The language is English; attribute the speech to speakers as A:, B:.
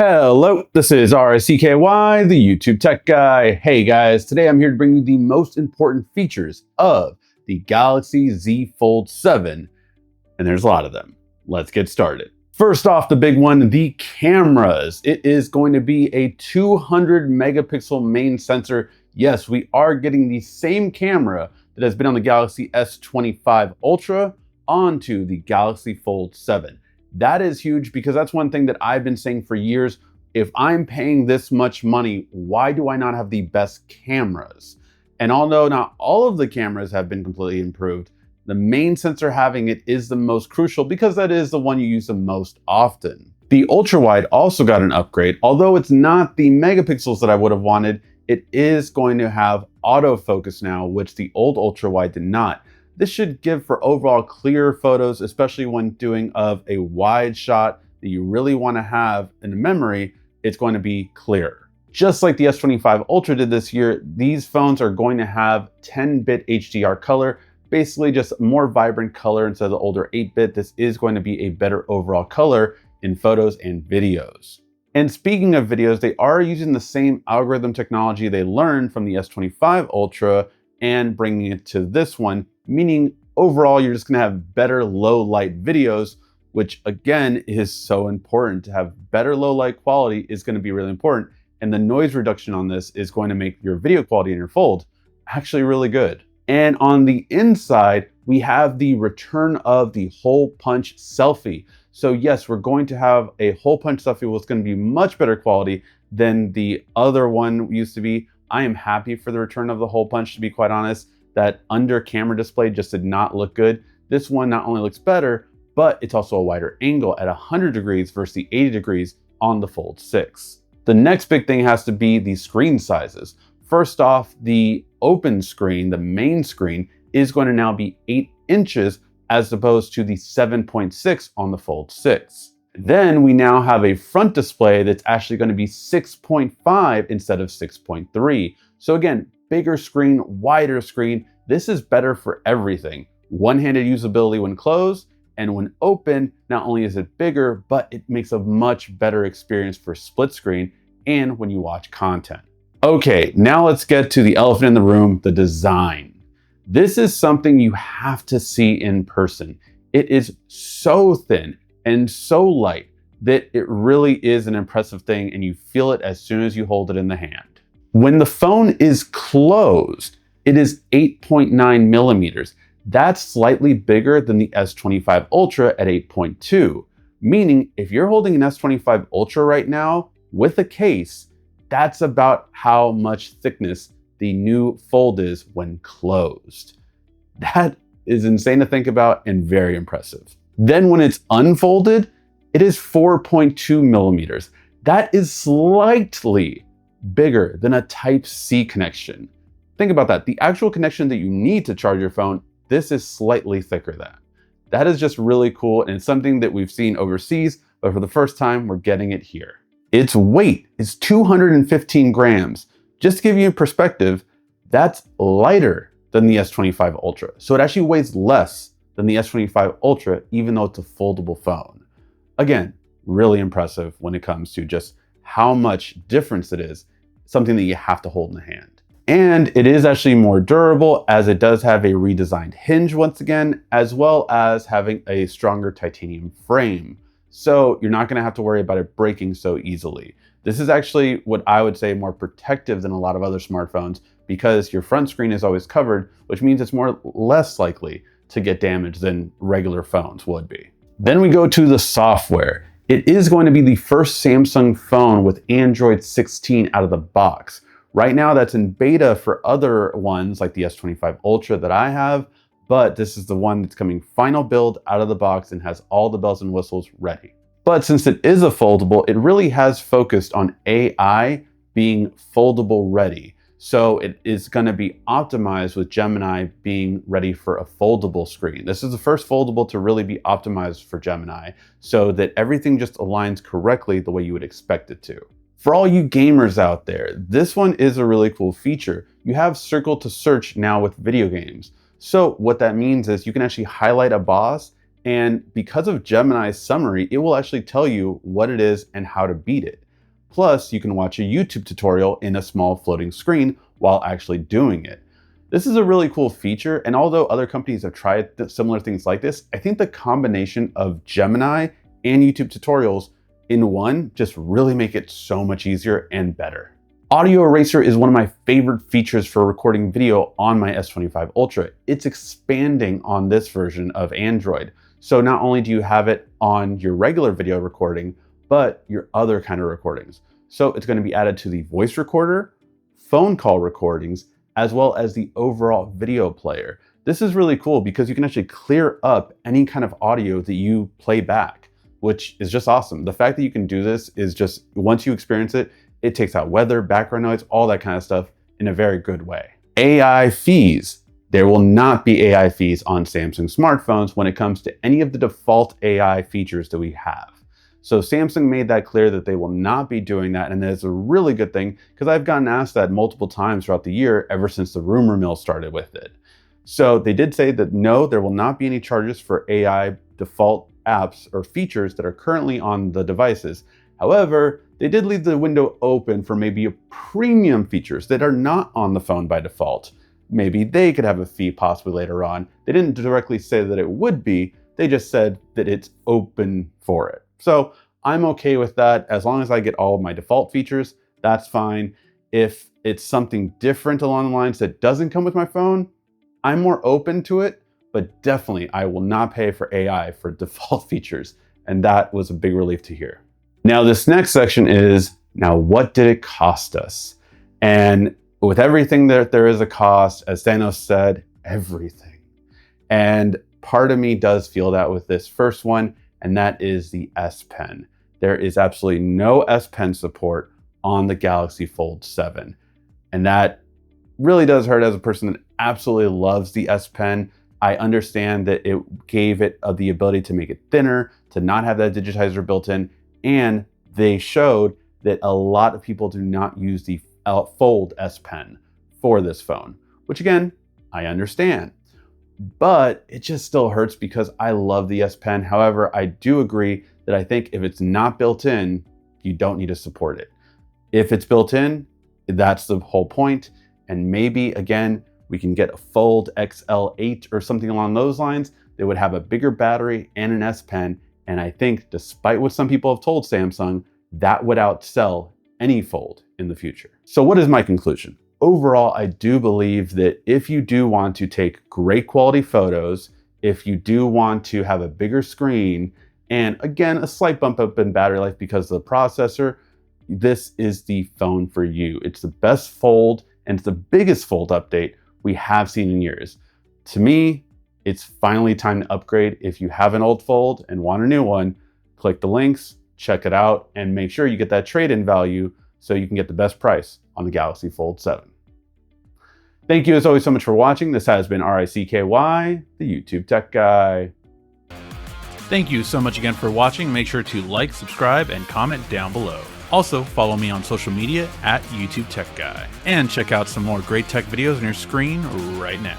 A: Hello, this is RICKY, the YouTube Tech Guy. Hey guys, today I'm here to bring you the most important features of the Galaxy Z Fold 7, and there's a lot of them. Let's get started. First off, the big one, the cameras. It is going to be a 200 megapixel main sensor. Yes, we are getting the same camera that has been on the Galaxy S25 Ultra onto the Galaxy Fold 7. That is huge because that's one thing that I've been saying for years. If I'm paying this much money, why do I not have the best cameras? And although not all of the cameras have been completely improved, the main sensor having it is the most crucial because that is the one you use the most often. The ultra wide also got an upgrade. Although it's not the megapixels that I would have wanted, it is going to have autofocus now, which the old ultra wide did not. This should give for overall clearer photos, especially when doing of a wide shot that you really want to have in memory. It's going to be clearer. Just like the S25 Ultra did this year, these phones are going to have 10-bit HDR color, basically just more vibrant color instead of the older 8-bit. This is going to be a better overall color in photos and videos. And speaking of videos, they are using the same algorithm technology they learned from the S25 Ultra and bringing it to this one, meaning overall you're just going to have better low light videos, which again is so important. To have better low light quality is going to be really important, and the noise reduction on this is going to make your video quality in your Fold actually really good. And on the inside, we have the return of the hole punch selfie. So yes, we're going to have a hole punch selfie that's going to be much better quality than the other one used to be. I am happy for the return of the hole punch, to be quite honest. That under camera display just did not look good. This one not only looks better, but it's also a wider angle at 100 degrees versus the 80 degrees on the Fold 6. The next big thing has to be the screen sizes. First off, the open screen, the main screen, is going to now be 8 inches as opposed to the 7.6 on the Fold 6. Then we now have a front display that's actually going to be 6.5 instead of 6.3. So again, bigger screen, wider screen. This is better for everything. One-handed usability when closed, and when open, not only is it bigger, but it makes a much better experience for split screen and when you watch content. Okay, now let's get to the elephant in the room, the design. This is something you have to see in person. It is so thin and so light that it really is an impressive thing, and you feel it as soon as you hold it in the hand. When the phone is closed, it is 8.9 millimeters. That's slightly bigger than the S25 Ultra at 8.2, meaning if you're holding an S25 Ultra right now with a case, that's about how much thickness the new Fold is when closed. That is insane to think about and very impressive. Then when it's unfolded, it is 4.2 millimeters. That is slightly bigger than a Type-C connection. Think about that. The actual connection that you need to charge your phone, this is slightly thicker than. That is just really cool, and it's something that we've seen overseas, but for the first time, we're getting it here. Its weight is 215 grams. Just to give you perspective, that's lighter than the S25 Ultra. So it actually weighs less than the S25 Ultra, even though it's a foldable phone. Again, really impressive when it comes to just how much difference it is, something that you have to hold in the hand. And it is actually more durable, as it does have a redesigned hinge once again, as well as having a stronger titanium frame. So you're not gonna have to worry about it breaking so easily. This is actually what I would say more protective than a lot of other smartphones, because your front screen is always covered, which means it's less likely to get damaged than regular phones would be. Then we go to the software. It is going to be the first Samsung phone with Android 16 out of the box. Right now that's in beta for other ones like the S25 Ultra that I have, but this is the one that's coming final build out of the box and has all the bells and whistles ready. But since it is a foldable, it really has focused on AI being foldable ready. So it is going to be optimized with Gemini being ready for a foldable screen. This is the first foldable to really be optimized for Gemini, so that everything just aligns correctly the way you would expect it to. For all you gamers out there, this one is a really cool feature. You have circle to search now with video games. So what that means is you can actually highlight a boss, and because of Gemini's summary, it will actually tell you what it is and how to beat it. Plus, you can watch a YouTube tutorial in a small floating screen while actually doing it. This is a really cool feature, and although other companies have tried similar things like this, I think the combination of Gemini and YouTube tutorials in one just really make it so much easier and better. Audio Eraser is one of my favorite features for recording video on my S25 Ultra. It's expanding on this version of Android. So not only do you have it on your regular video recording, but your other kind of recordings. So it's going to be added to the voice recorder, phone call recordings, as well as the overall video player. This is really cool because you can actually clear up any kind of audio that you play back, which is just awesome. The fact that you can do this is just, once you experience it, it takes out weather, background noise, all that kind of stuff in a very good way. AI fees. There will not be AI fees on Samsung smartphones when it comes to any of the default AI features that we have. So Samsung made that clear that they will not be doing that, and that's a really good thing because I've gotten asked that multiple times throughout the year ever since the rumor mill started with it. So they did say that no, there will not be any charges for AI default apps or features that are currently on the devices. However, they did leave the window open for maybe premium features that are not on the phone by default. Maybe they could have a fee possibly later on. They didn't directly say that it would be, they just said that it's open for it. So I'm okay with that. As long as I get all of my default features, that's fine. If it's something different along the lines that doesn't come with my phone, I'm more open to it, but definitely I will not pay for AI for default features. And that was a big relief to hear. Now this next section is, now what did it cost us? And with everything that there is a cost, as Thanos said, everything. And part of me does feel that with this first one, and that is the S Pen. There is absolutely no S Pen support on the Galaxy Fold 7. And that really does hurt as a person that absolutely loves the S Pen. I understand that it gave it the ability to make it thinner, to not have that digitizer built in, and they showed that a lot of people do not use the Fold S Pen for this phone, which again, I understand. But it just still hurts because I love the S Pen. However, I do agree that I think if it's not built in, you don't need to support it. If it's built in, that's the whole point. And maybe, again, we can get a Fold XL8 or something along those lines that would have a bigger battery and an S Pen. And I think, despite what some people have told Samsung, that would outsell any Fold in the future. So what is my conclusion? Overall, I do believe that if you do want to take great quality photos, if you do want to have a bigger screen, and again, a slight bump up in battery life because of the processor, this is the phone for you. It's the best Fold, and it's the biggest Fold update we have seen in years. To me, it's finally time to upgrade. If you have an old Fold and want a new one, click the links, check it out, and make sure you get that trade-in value so you can get the best price on the Galaxy Fold 7. Thank you as always so much for watching. This has been RICKY, the YouTube Tech Guy.
B: Thank you so much again for watching. Make sure to like, subscribe, and comment down below. Also, follow me on social media at YouTube Tech Guy. And check out some more great tech videos on your screen right now.